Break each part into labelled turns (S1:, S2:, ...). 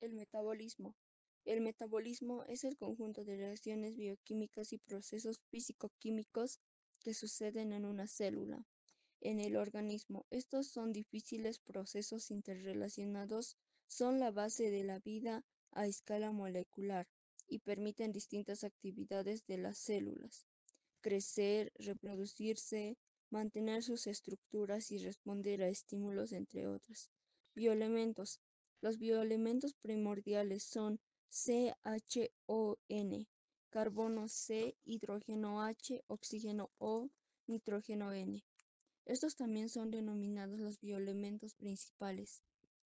S1: El metabolismo. El metabolismo es el conjunto de reacciones bioquímicas y procesos físico-químicos que suceden en una célula, en el organismo. Estos son difíciles procesos interrelacionados, son la base de la vida a escala molecular y permiten distintas actividades de las células: crecer, reproducirse, mantener sus estructuras y responder a estímulos, entre otras. Bioelementos. Los bioelementos primordiales son CHON, carbono C, hidrógeno H, oxígeno O, nitrógeno N. Estos también son denominados los bioelementos principales.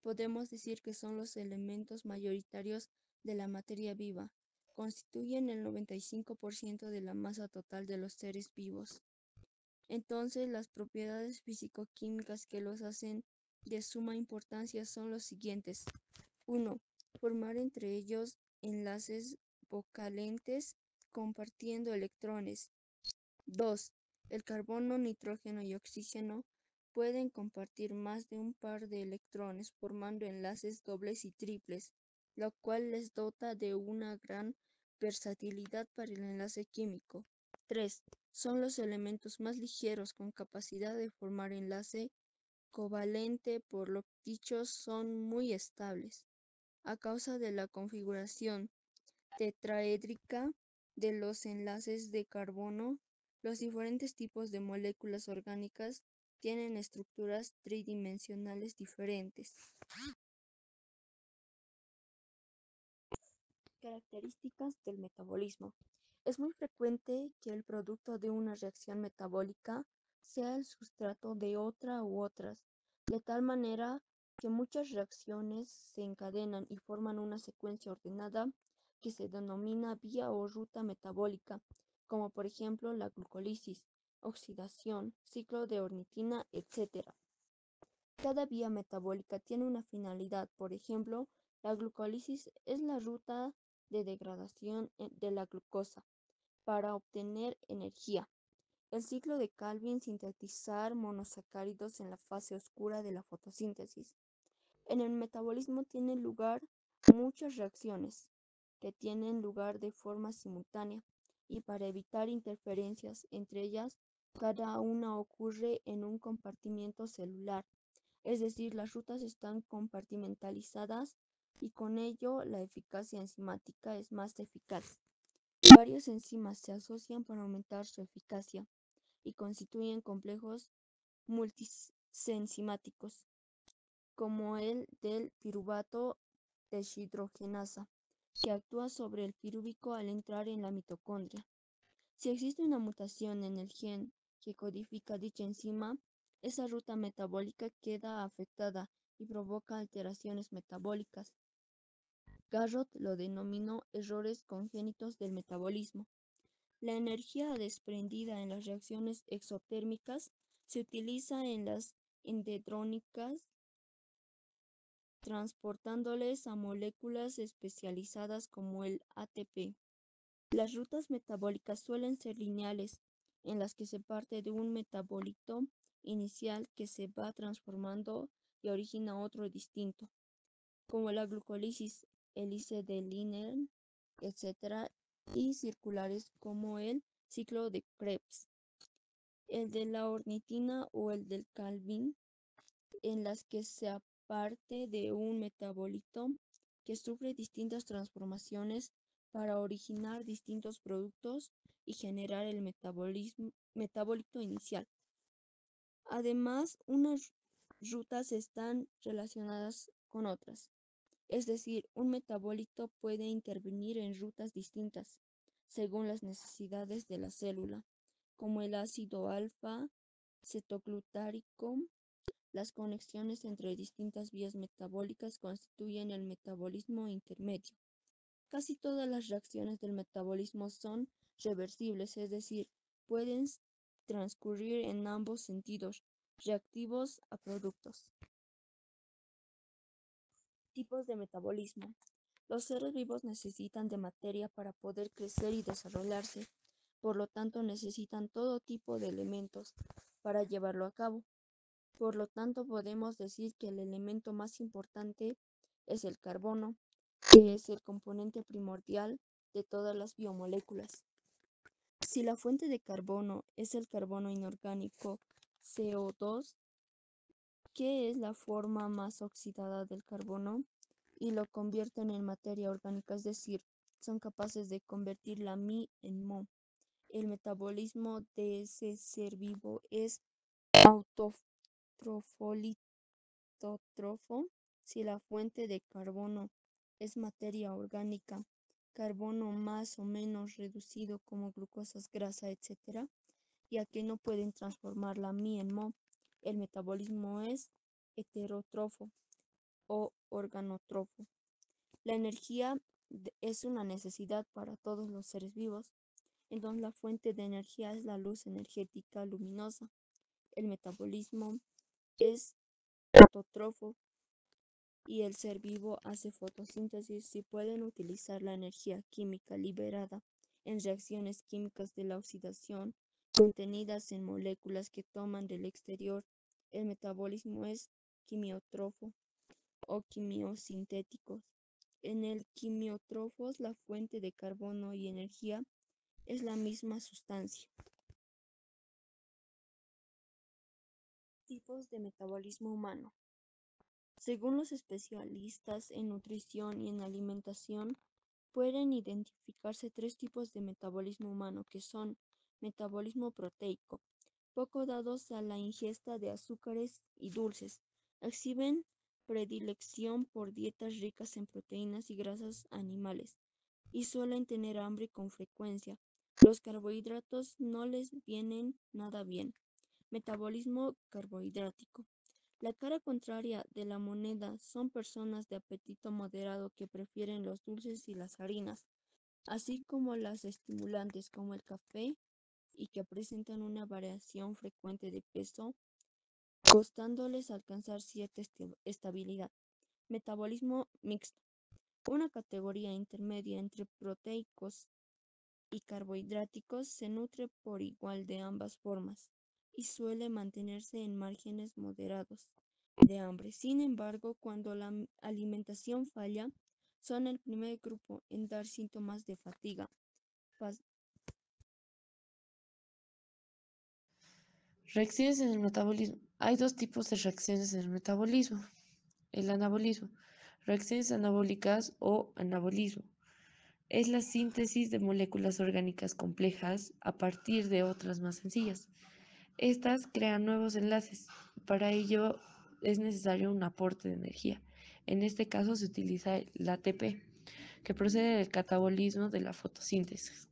S1: Podemos decir que son los elementos mayoritarios de la materia viva. Constituyen el 95% de la masa total de los seres vivos. Entonces, las propiedades físico-químicas que los hacen de suma importancia son los siguientes. 1. Formar entre ellos enlaces covalentes compartiendo electrones. 2. El carbono, nitrógeno y oxígeno pueden compartir más de un par de electrones formando enlaces dobles y triples, lo cual les dota de una gran versatilidad para el enlace químico. 3. Son los elementos más ligeros con capacidad de formar enlace covalente, por lo dicho son muy estables. A causa de la configuración tetraédrica de los enlaces de carbono, los diferentes tipos de moléculas orgánicas tienen estructuras tridimensionales diferentes. Características del metabolismo. Es muy frecuente que el producto de una reacción metabólica sea el sustrato de otra u otras, de tal manera que muchas reacciones se encadenan y forman una secuencia ordenada que se denomina vía o ruta metabólica, como por ejemplo la glucólisis, oxidación, ciclo de ornitina, etc. Cada vía metabólica tiene una finalidad. Por ejemplo, la glucólisis es la ruta de degradación de la glucosa para obtener energía. El ciclo de Calvin, sintetizar monosacáridos en la fase oscura de la fotosíntesis. En el metabolismo tienen lugar muchas reacciones que tienen lugar de forma simultánea y para evitar interferencias entre ellas, cada una ocurre en un compartimento celular, es decir, las rutas están compartimentalizadas y con ello la eficacia enzimática es más eficaz. Varias enzimas se asocian para aumentar su eficacia y constituyen complejos multisenzimáticos, como el del piruvato deshidrogenasa, que actúa sobre el pirúvico al entrar en la mitocondria. Si existe una mutación en el gen que codifica dicha enzima, esa ruta metabólica queda afectada y provoca alteraciones metabólicas. Garrod lo denominó errores congénitos del metabolismo. La energía desprendida en las reacciones exotérmicas se utiliza en las endotrónicas, transportándoles a moléculas especializadas como el ATP. Las rutas metabólicas suelen ser lineales, en las que se parte de un metabolito inicial que se va transformando y origina otro distinto, como la glucólisis, hélice de Lincoln, etc., y circulares como el ciclo de Krebs, el de la ornitina o el del Calvin, en las que se parte de un metabolito que sufre distintas transformaciones para originar distintos productos y generar el metabolito inicial. Además, unas rutas están relacionadas con otras, es decir, un metabolito puede intervenir en rutas distintas según las necesidades de la célula, como el ácido alfa cetoglutarico. Las conexiones entre distintas vías metabólicas constituyen el metabolismo intermedio. Casi todas las reacciones del metabolismo son reversibles, es decir, pueden transcurrir en ambos sentidos, reactivos a productos. Tipos de metabolismo. Los seres vivos necesitan de materia para poder crecer y desarrollarse, por lo tanto necesitan todo tipo de elementos para llevarlo a cabo. Por lo tanto, podemos decir que el elemento más importante es el carbono, que es el componente primordial de todas las biomoléculas. Si la fuente de carbono es el carbono inorgánico CO2, que es la forma más oxidada del carbono, y lo convierten en materia orgánica, es decir, son capaces de convertir la Mi en Mo. El metabolismo de ese ser vivo es autotrofo. Si la fuente de carbono es materia orgánica, carbono más o menos reducido como glucosas, grasa, etc., ya que no pueden transformar la Mi en Mo, el metabolismo es heterótrofo o organotrofo. La energía es una necesidad para todos los seres vivos, entonces la fuente de energía es la luz energética luminosa. El metabolismo es fotótrofo y el ser vivo hace fotosíntesis si pueden utilizar la energía química liberada en reacciones químicas de la oxidación contenidas en moléculas que toman del exterior. El metabolismo es quimiotrofo o quimiosintéticos. En el quimiotrofos, la fuente de carbono y energía es la misma sustancia. Tipos de metabolismo humano. Según los especialistas en nutrición y en alimentación, pueden identificarse tres tipos de metabolismo humano, que son metabolismo proteico, poco dados a la ingesta de azúcares y dulces, exhiben predilección por dietas ricas en proteínas y grasas animales, y suelen tener hambre con frecuencia. Los carbohidratos no les vienen nada bien. Metabolismo carbohidrático. La cara contraria de la moneda son personas de apetito moderado que prefieren los dulces y las harinas, así como las estimulantes como el café y que presentan una variación frecuente de peso, costándoles alcanzar cierta estabilidad. Metabolismo mixto. Una categoría intermedia entre proteicos y carbohidráticos, se nutre por igual de ambas formas y suele mantenerse en márgenes moderados de hambre. Sin embargo, cuando la alimentación falla, son el primer grupo en dar síntomas de fatiga.
S2: Reacciones en el metabolismo. Hay dos tipos de reacciones en el metabolismo. El anabolismo. Reacciones anabólicas o anabolismo. Es la síntesis de moléculas orgánicas complejas a partir de otras más sencillas. Estas crean nuevos enlaces. Para ello es necesario un aporte de energía. En este caso se utiliza el ATP, que procede del catabolismo de la fotosíntesis.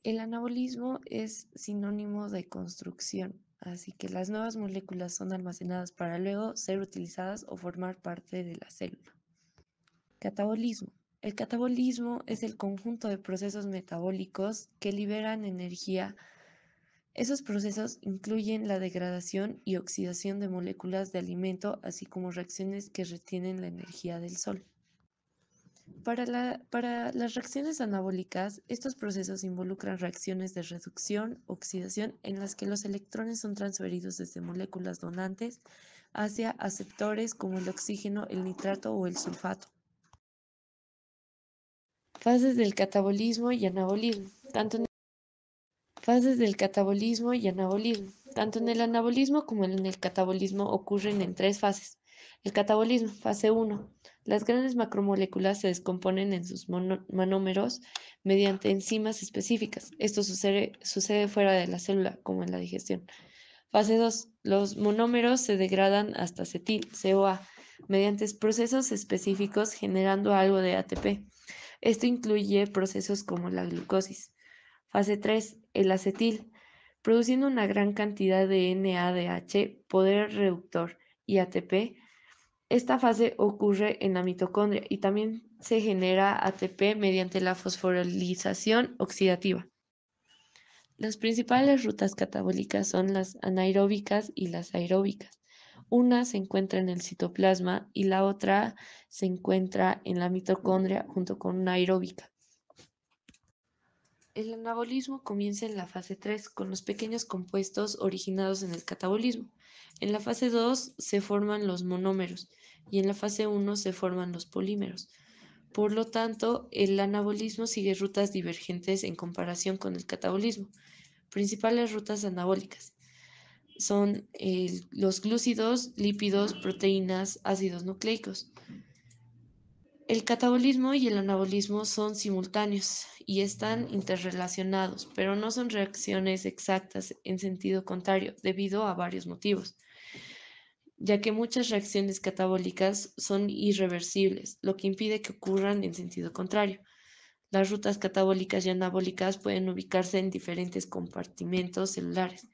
S2: El anabolismo es sinónimo de construcción, así que las nuevas moléculas son almacenadas para luego ser utilizadas o formar parte de la célula. Catabolismo. El catabolismo es el conjunto de procesos metabólicos que liberan energía. Esos procesos incluyen la degradación y oxidación de moléculas de alimento, así como reacciones que retienen la energía del sol. Para las reacciones anabólicas, estos procesos involucran reacciones de reducción, oxidación, en las que los electrones son transferidos desde moléculas donantes hacia aceptores como el oxígeno, el nitrato o el sulfato. Fases del catabolismo y anabolismo. Fases del catabolismo y anabolismo. Tanto en el anabolismo como en el catabolismo ocurren en tres fases. El catabolismo, fase 1. Las grandes macromoléculas se descomponen en sus monómeros mediante enzimas específicas. Esto sucede fuera de la célula, como en la digestión. Fase 2. Los monómeros se degradan hasta acetil, CoA, mediante procesos específicos generando algo de ATP. Esto incluye procesos como la glucosis. Fase 3. El acetil, produciendo una gran cantidad de NADH, poder reductor y ATP. Esta fase ocurre en la mitocondria y también se genera ATP mediante la fosforilización oxidativa. Las principales rutas catabólicas son las anaeróbicas y las aeróbicas. Una se encuentra en el citoplasma y la otra se encuentra en la mitocondria junto con una aeróbica. El anabolismo comienza en la fase 3 con los pequeños compuestos originados en el catabolismo. En la fase 2 se forman los monómeros y en la fase 1 se forman los polímeros. Por lo tanto, el anabolismo sigue rutas divergentes en comparación con el catabolismo. Principales rutas anabólicas son los glúcidos, lípidos, proteínas, ácidos nucleicos. El catabolismo y el anabolismo son simultáneos y están interrelacionados, pero no son reacciones exactas en sentido contrario, debido a varios motivos, ya que muchas reacciones catabólicas son irreversibles, lo que impide que ocurran en sentido contrario. Las rutas catabólicas y anabólicas pueden ubicarse en diferentes compartimentos celulares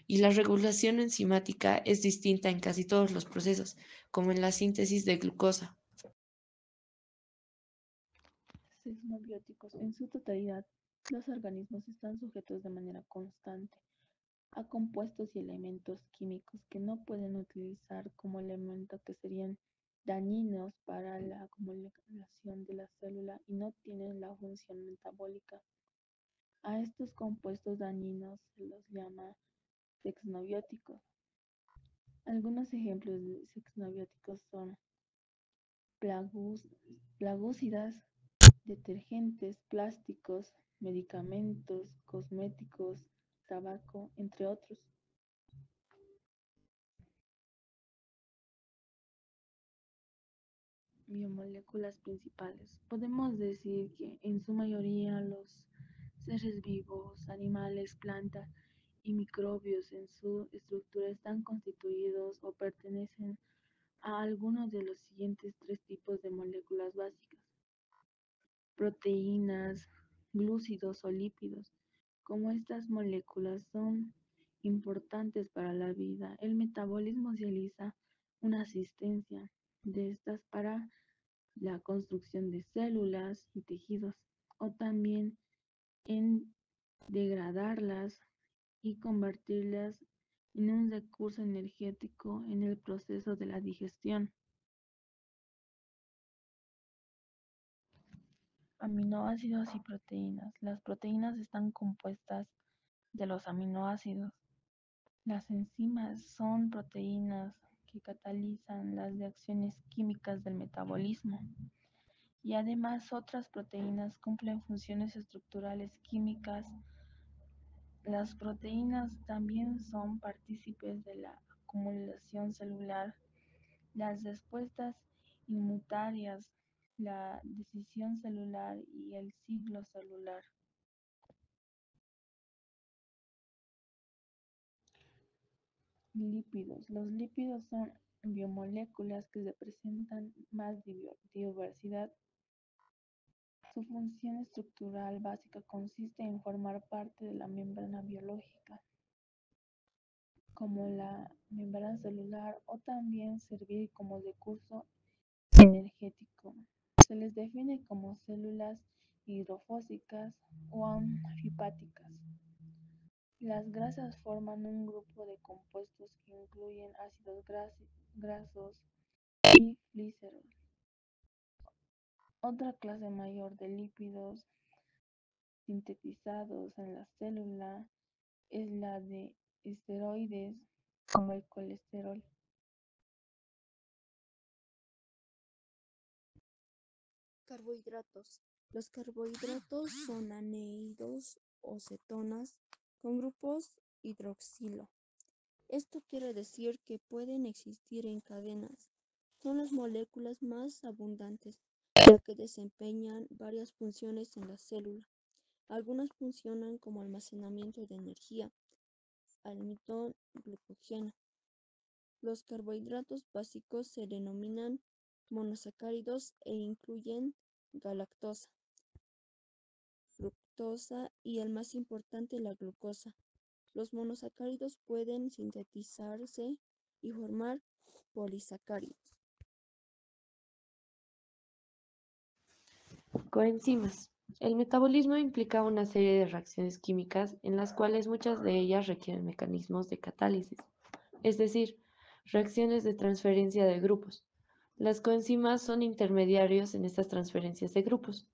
S2: y la regulación enzimática es distinta en casi todos los procesos, como en la síntesis de glucosa.
S3: Xenobióticos. En su totalidad, los organismos están sujetos de manera constante a compuestos y elementos químicos que no pueden utilizar como elemento que serían dañinos para la acumulación de la célula y no tienen la función metabólica. A estos compuestos dañinos se los llama xenobióticos. Algunos ejemplos de xenobióticos son plagucidas, detergentes, plásticos, medicamentos, cosméticos, tabaco, entre otros. Biomoléculas principales. Podemos decir que en su mayoría los seres vivos, animales, plantas y microbios en su estructura están constituidos o pertenecen a alguno de los siguientes tres tipos de moléculas básicas: proteínas, glúcidos o lípidos. Como estas moléculas son importantes para la vida, el metabolismo realiza una asistencia de estas para la construcción de células y tejidos, o también en degradarlas y convertirlas en un recurso energético en el proceso de la digestión. Aminoácidos y proteínas. Las proteínas están compuestas de los aminoácidos. Las enzimas son proteínas que catalizan las reacciones químicas del metabolismo. Y además otras proteínas cumplen funciones estructurales químicas. Las proteínas también son partícipes de la acumulación celular, las respuestas inmunitarias, la decisión celular y el ciclo celular. Lípidos. Los lípidos son biomoléculas que representan más diversidad. Su función estructural básica consiste en formar parte de la membrana biológica, como la membrana celular, o también servir como recurso energético. Se les define como células hidrofósicas o anfipáticas. Las grasas forman un grupo de compuestos que incluyen ácidos grasos y glicerol. Otra clase mayor de lípidos sintetizados en la célula es la de esteroides, como el colesterol.
S1: Carbohidratos. Los carbohidratos son anhídridos o cetonas con grupos hidroxilo. Esto quiere decir que pueden existir en cadenas. Son las moléculas más abundantes, ya que desempeñan varias funciones en la célula. Algunas funcionan como almacenamiento de energía, almidón, glucógeno. Los carbohidratos básicos se denominan monosacáridos e incluyen galactosa, fructosa y el más importante, la glucosa. Los monosacáridos pueden sintetizarse y formar polisacáridos.
S2: Coenzimas. El metabolismo implica una serie de reacciones químicas en las cuales muchas de ellas requieren mecanismos de catálisis, es decir, reacciones de transferencia de grupos. Las coenzimas son intermediarios en estas transferencias de grupos.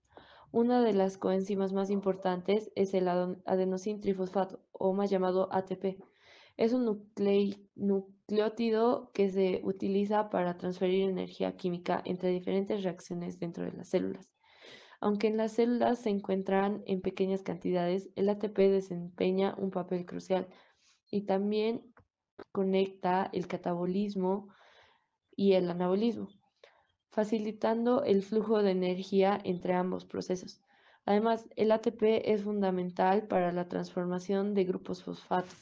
S2: Una de las coenzimas más importantes es el adenosín trifosfato, o más llamado ATP. Es un nucleótido que se utiliza para transferir energía química entre diferentes reacciones dentro de las células. Aunque en las células se encuentran en pequeñas cantidades, el ATP desempeña un papel crucial y también conecta el catabolismo y el anabolismo, facilitando el flujo de energía entre ambos procesos. Además, el ATP es fundamental para la transformación de grupos fosfato,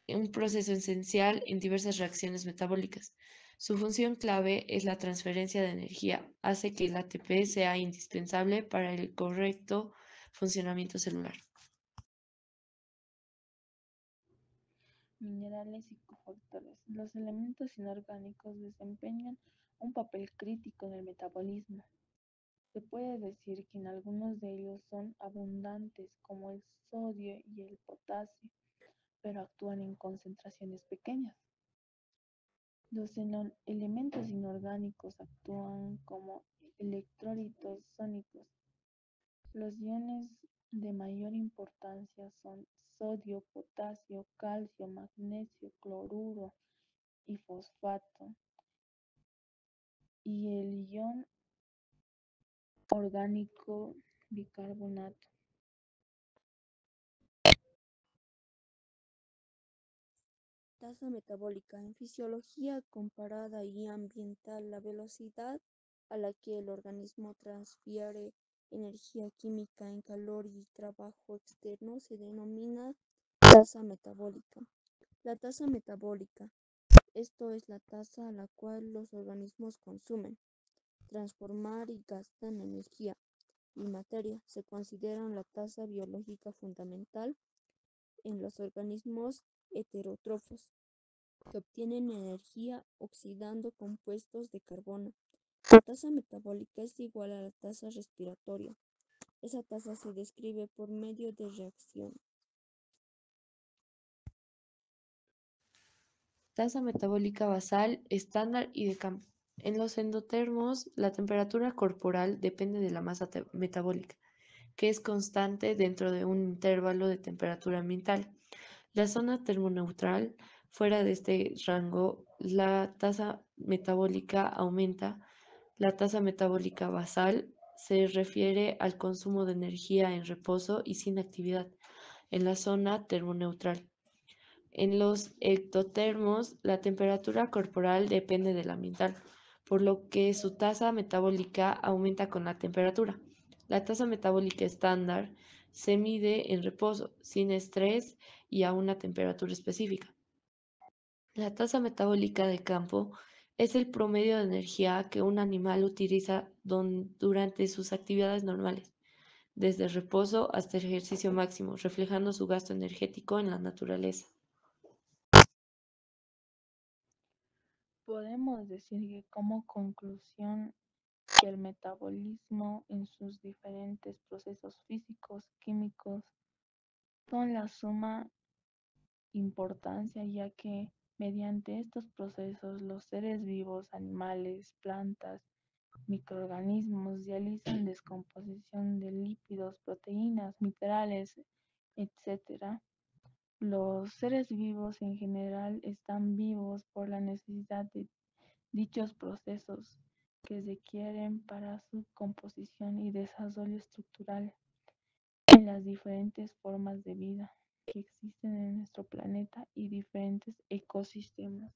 S2: un proceso esencial en diversas reacciones metabólicas. Su función clave es la transferencia de energía, hace que el ATP sea indispensable para el correcto funcionamiento celular.
S3: Minerales y cofactores. Los elementos inorgánicos desempeñan un papel crítico en el metabolismo. Se puede decir que en algunos de ellos son abundantes, como el sodio y el potasio, pero actúan en concentraciones pequeñas. Los elementos inorgánicos actúan como electrolitos sónicos. Los iones de mayor importancia son sodio, potasio, calcio, magnesio, cloruro y fosfato, y el ion orgánico bicarbonato.
S1: Tasa metabólica. En fisiología comparada y ambiental, la velocidad a la que el organismo transfiere energía química en calor y trabajo externo se denomina tasa metabólica. La tasa metabólica, esto es la tasa a la cual los organismos consumen, transformar y gastan energía y materia, se considera la tasa biológica fundamental en los organismos heterótrofos que obtienen energía oxidando compuestos de carbono. La tasa metabólica es igual a la tasa respiratoria. Esa tasa se describe por medio de reacción.
S2: Tasa metabólica basal, estándar y de campo. En los endotermos, la temperatura corporal depende de la masa metabólica, que es constante dentro de un intervalo de temperatura ambiental. La zona termoneutral, fuera de este rango, la tasa metabólica aumenta. La tasa metabólica basal se refiere al consumo de energía en reposo y sin actividad en la zona termoneutral. En los ectotermos, la temperatura corporal depende del ambiental, por lo que su tasa metabólica aumenta con la temperatura. La tasa metabólica estándar se mide en reposo, sin estrés y a una temperatura específica. La tasa metabólica de campo es el promedio de energía que un animal utiliza durante sus actividades normales, desde el reposo hasta el ejercicio máximo, reflejando su gasto energético en la naturaleza.
S3: Podemos decir que como conclusión que el metabolismo en sus diferentes procesos físicos, químicos, son la suma importancia, ya que mediante estos procesos los seres vivos, animales, plantas, microorganismos realizan descomposición de lípidos, proteínas, minerales, etc. Los seres vivos en general están vivos por la necesidad de dichos procesos que requieren para su composición y desarrollo estructural en las diferentes formas de vida que existen en nuestro planeta y diferentes ecosistemas.